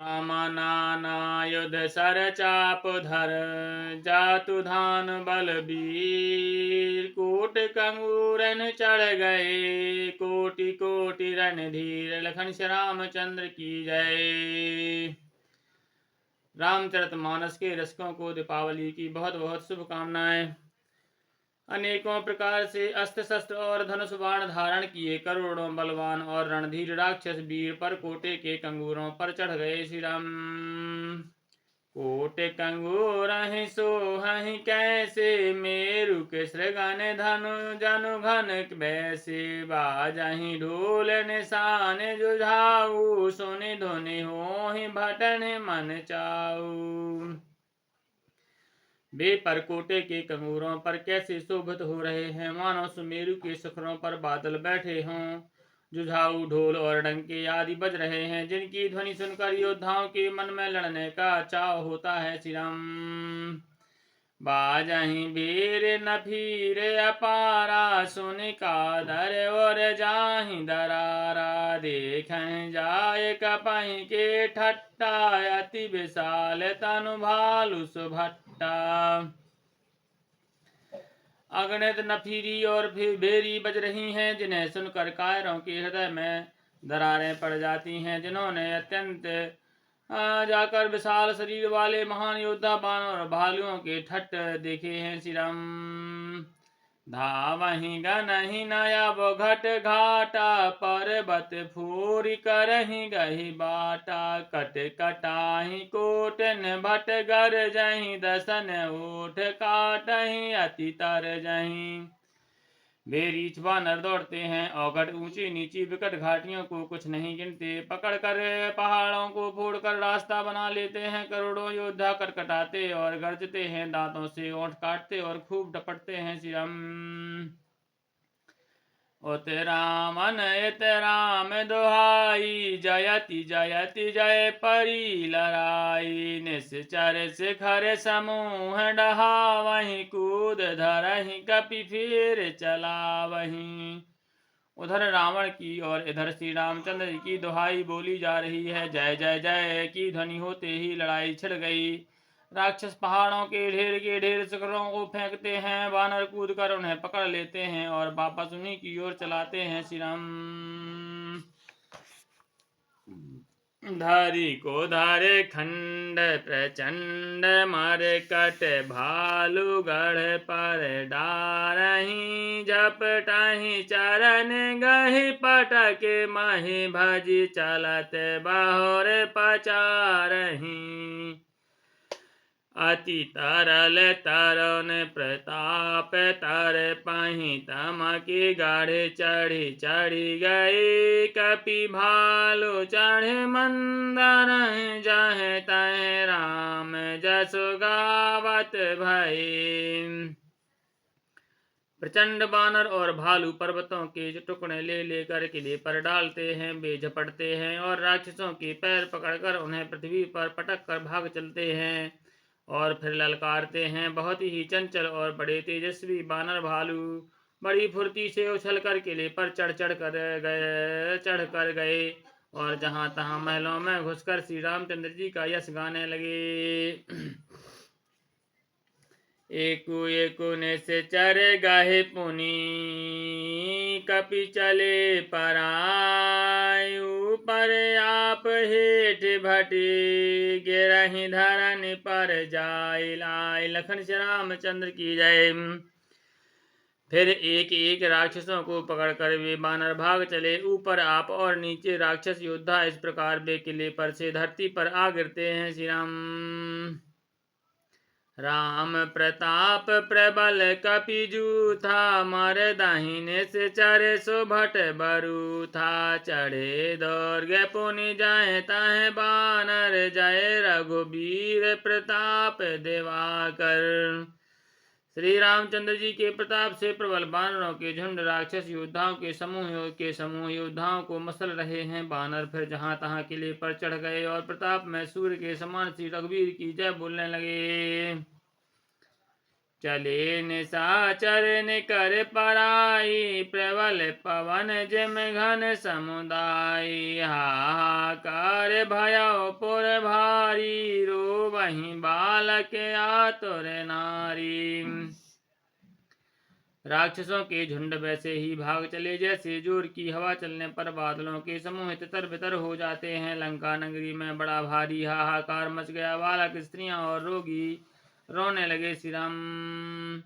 रामनानायुध sir चाप धर जातु धान बलबीर कूट कंगूरन चढ़ गए कोटि कोटि रणधीर। लखन श्री रामचंद्र की जय। रामचरितमानस के रसिकों को दीपावली की बहुत बहुत शुभकामनाएं। अनेकों प्रकार से अस्त्र शस्त्र और धनुष बाण धारण किए करोड़ों बलवान और रणधीर राक्षस वीर पर कोटे के कंगूरों पर चढ़ गए। श्री राम कोटे कंगूर सोहहि कैसे मेरु के सृगन धनु जनु घन वैसे बाजहि ढोल निशान जुझाऊ सुनि धुनि होहि भटन मन चाऊ। वे परकोटे के कंगूरों पर कैसे शोभित हो रहे हैं, मानो सुमेरु के शिखरों पर बादल बैठे हों। जुझाऊ ढोल और डंके आदि बज रहे हैं, जिनकी ध्वनि सुनकर योद्धाओं के मन में लड़ने का चाव होता है। श्री राम बाजहि वीर नफीर अपारा सुनि कादर और जाहि दरारा देखें जाय कपहि के ठट्टा अति विशाल तनु भालु सुभट्टा। अगणित नफीरी और भेरी बज रही हैं, जिन्हें सुनकर कायरों के हृदय में दरारें पड़ जाती हैं। जिन्होंने अत्यंत जाकर विशाल शरीर वाले महान योद्धा बानर और भालुओं के ठट्ट देखे हैं। श्री राम धावहि गनहि नया घट घाटा पर्वत फूरि करहि गहि बाटा कट कटाहि कोटन भट गर जहि दसन ओठ काटहि अति तर जहि। वे रीछ बानर दौड़ते हैं, औघट ऊंची नीची विकट घाटियों को कुछ नहीं गिनते, पकड़कर पहाड़ों को फोड़कर रास्ता बना लेते हैं। करोड़ों योद्धा करकटाते और गरजते हैं, दांतों से ओंठ काटते और खूब डपटते हैं। श्री राम उत रामन इत राम दुहाई जयति जयति जय परी लड़ाई। निश्चर शिखर समूह डहावहि कूद धरहि कपि फिर चलावहि। उधर रावण की और इधर श्री रामचंद्र जी की दुहाई बोली जा रही है। जय जय जय की ध्वनि होते ही लड़ाई छिड़ गई। राक्षस पहाड़ों के ढेर शिखरों को फेंकते हैं, वानर कूद कर उन्हें पकड़ लेते हैं और वापस उन्हीं की ओर चलाते हैं। श्री राम धारी को धारे खंड प्रचंड मारे कट भालू गढ़ पर डारही झपटाही चरण गही पटक मही भजी चलत बहुर पचारही। अति तरल तरुण प्रताप तर पही तमकी गाढ़े चढ़ी चढ़ी गई कपि भालू चढ़े मंदर जह तह राम जसु गावत भई। प्रचंड बानर और भालू पर्वतों के टुकड़े ले लेकर किले पर डालते हैं। वे झपटते हैं और राक्षसों के पैर पकड़कर उन्हें पृथ्वी पर पटक कर भाग चलते हैं और फिर ललकारते हैं। बहुत ही चंचल और बड़े तेजस्वी बानर भालू बड़ी फुर्ती से उछल कर किले पर चढ़ कर गए और जहां तहां महलों में घुसकर श्री रामचंद्र जी का यश गाने लगे। एकु एकु निश्चर गाहे पुनि कपि चले परायु पर आप हेठ भटी गिरहि धरन पर जाय लाय। लखन श्री रामचंद्र की जय। फिर एक एक राक्षसों को पकड़कर वे बानर भाग चले। ऊपर आप और नीचे राक्षस योद्धा इस प्रकार वे किले पर से धरती पर आ गिरते हैं। श्री राम प्रताप प्रबल कपि जूथा मर दाहिने से चरे सुभट बरू था। चढ़े दौर्गे पुनि जाए ताहे बानर जय रघुबीर प्रताप दिवाकर। श्री रामचंद्र जी के प्रताप से प्रबल बानरों के झुंड राक्षस योद्धाओं के समूह योद्धाओं को मसल रहे हैं। बानर फिर जहां तहां किले पर चढ़ गए और प्रताप में सूर्य के समान श्री रघुवीर की जय बोलने लगे। चले निशाचर निकर पराई, प्रबल पवन जिम घन समुदाय। हाहाकार भयो पुर भारी, रोबहि बालक आतुर नारी। राक्षसों के झुंड वैसे ही भाग चले जैसे जोर की हवा चलने पर बादलों के समूह तितर बितर हो जाते हैं। लंका नगरी में बड़ा भारी हाहाकार मच गया। बालक, स्त्रियां और रोगी रोने लगे। श्री राम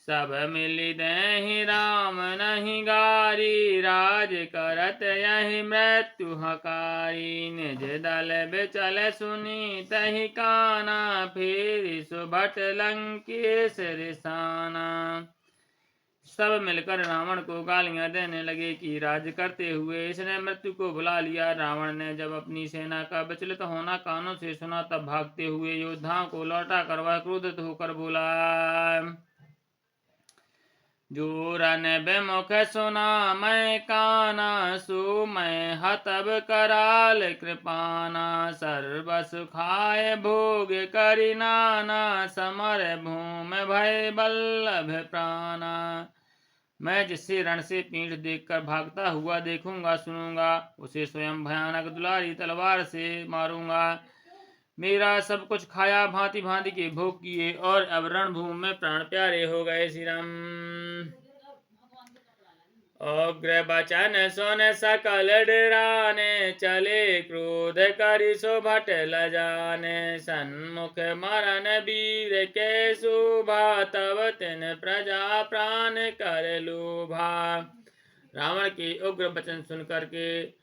सब मिली देहि राम नहीं गारी, राज करत यही मृत्यु हकारी। निज दल बिचल सुनी तहि काना, फिर सुभट लंकेश रिसाना। सब मिलकर रावण को गालियां देने लगे कि राज्य करते हुए इसने मृत्यु को बुला लिया। रावण ने जब अपनी सेना का विचलित होना कानों से सुना, तब भागते हुए योद्धाओं को लौटा कर वह क्रोधित होकर बोला, जो रन विमुख सुना मैं काना, सो मैं हतब कराल कृपाना। सर्वस खाए भोग करि नाना, समर भूमि भय बल्लभ प्राणा। मैं जिससे रण से पीठ देखकर भागता हुआ देखूंगा सुनूंगा, उसे स्वयं भयानक दुलारी तलवार से मारूंगा। मेरा सब कुछ खाया, भांति भांति के भोग किए, और अब रणभूमि में प्राण प्यारे हो गए। श्री राम अग्र बचन सुन सकल डराने, चले क्रोध करि सुभट लजाने। सन्मुख मरण वीर के शोभा, तब तिन प्रजा प्राण कर लोभा। रावण के उग्र वचन सुनकर के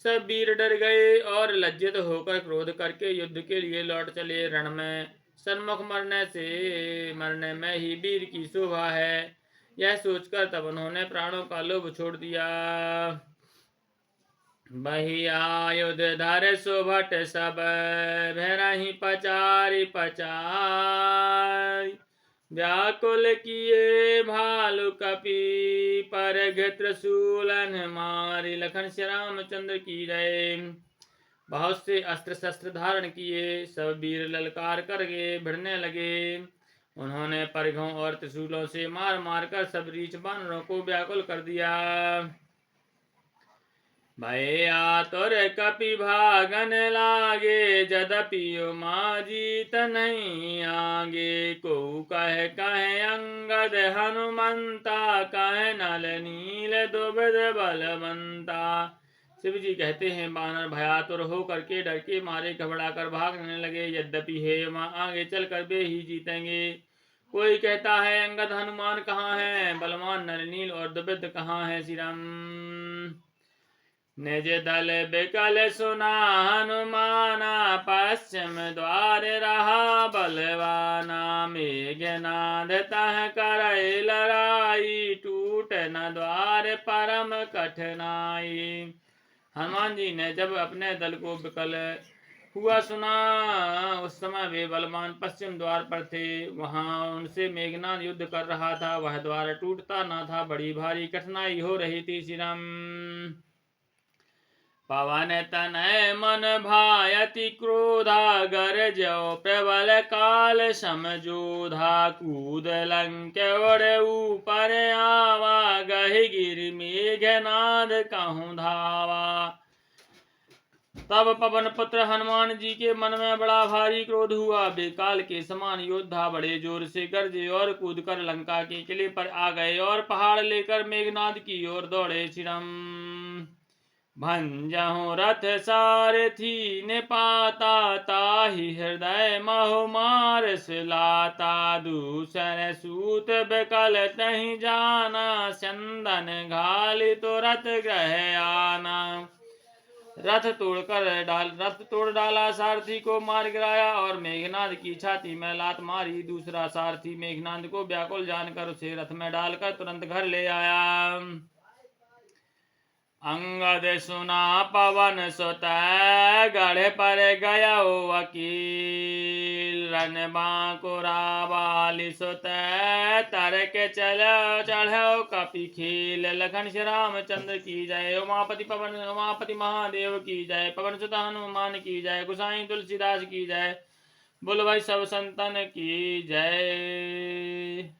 सब वीर डर गए और लज्जित होकर क्रोध करके युद्ध के लिए लौट चले। रण में सन्मुख मरने में ही वीर की शोभा है, यह सोचकर तब उन्होंने प्राणों का लोभ छोड़ दिया। बही आयुध धर सुभट सब, भैरहि पचारि पचारि। व्याकुल किए भालु कपि, परघ त्रिशूलन मारि। लखन श्री रामचंद्र की जय। बहुत से अस्त्र शस्त्र धारण किए सब वीर ललकार करके भिड़ने लगे। उन्होंने परघों और त्रिशूलों से मार मार कर सब रीछ बानरों को व्याकुल कर दिया। भय आतुर कपि भागन लागे, जदपि उमा जीत नहीं आगे। को कह कह अंगद हनुमंता, कह नल नील दुबिध बलवंता। शिव जी कहते हैं, बानर भयातुर होकर के डर के मारे घबरा कर भागने लगे। यद्यपि हे उमा, आगे चलकर वे ही जीतेंगे। कोई कहता है, अंगद हनुमान कहाँ हैं, बलवान नलनील और दुबिध कहाँ हैं। श्री राम निज दल बिकल सुना हनुमाना, पश्चिम द्वार रहा बलवाना। मेघनाद तह करई लड़ाई, टूट न द्वार परम कठिनाई। हनुमान जी ने जब अपने दल को विकल हुआ सुना, उस समय वे बलवान पश्चिम द्वार पर थे। वहां उनसे मेघनाद युद्ध कर रहा था। वह द्वार टूटता न था, बड़ी भारी कठिनाई हो रही थी। श्री राम पवन तनय मन भायति क्रोधा, गरजो प्रबल काल समजोधा। कूद लंक उड़ ऊपर आवा, गहि गिरि मेघनाद कहूँ धावा। तब पवन पुत्र हनुमान जी के मन में बड़ा भारी क्रोध हुआ। वे काल के समान योद्धा बड़े जोर से गरजे और कूदकर लंका के किले पर आ गए और पहाड़ लेकर मेघनाद की ओर दौड़े। श्री राम भंजहु रथ सारथी ने पाता, ताहि हृदय महु मार सिलाता। दूसर सूत बिकल तहि जाना, चंदन घालि तुरत ग्रह आना। रथ तोड़ डाला, सारथी को मार गिराया और मेघनाद की छाती में लात मारी। दूसरा सारथी मेघनाद को व्याकुल जानकर उसे रथ में डालकर तुरंत घर ले आया। अंगद सुना पवन सुत, गढ़ पर गया वकील। रन बांकुरा बाली सुत, तरक चढ़ो कपि खेल। लखन श्री रामचंद्र की जय। उमापति महादेव की जय। पवन सुत हनुमान की जय। गोसाई तुलसीदास की जय। बोलो भाई सब संतन की जय।